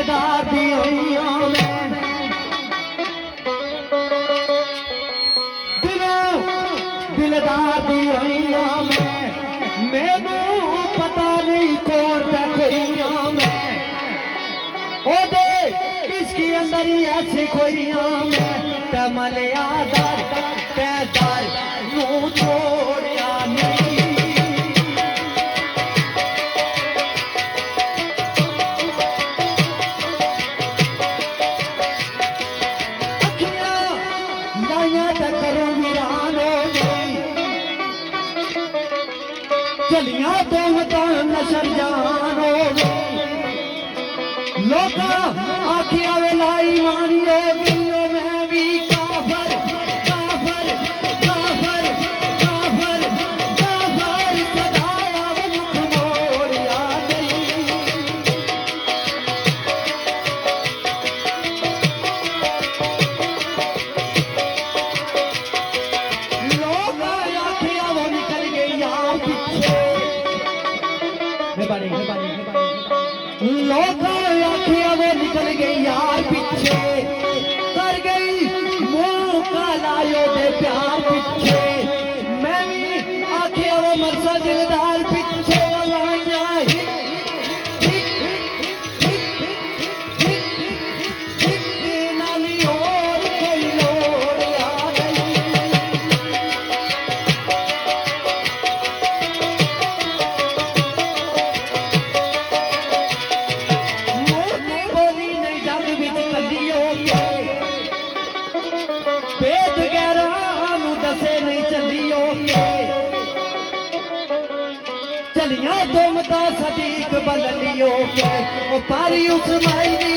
दिलदार दी होइयां मैं दिलदार दी होइयां मैं मैनू पता नहीं कौन खोइयां मैं ओ दे किसके अंदर ही ऐसी खोइयां मैं तमलिया दर पैदर नू छोड़िया नहीं चलिया तो नशर जान हो लोग आखिया वेलाई मानी रो मैं भी काफर काफर काफर काफर काफर सदाया मुख मोड़िया लोग आखिया वो निकल गई यार पीछे लोग आखिया वो निकल गई यार पीछे कर गई मुंह का लायो दे प्यार पीछे मैं भी आखिया वो मरसा दिलदार पीछे चलिया तुम तो सदीक बदलियो के पारी उस माई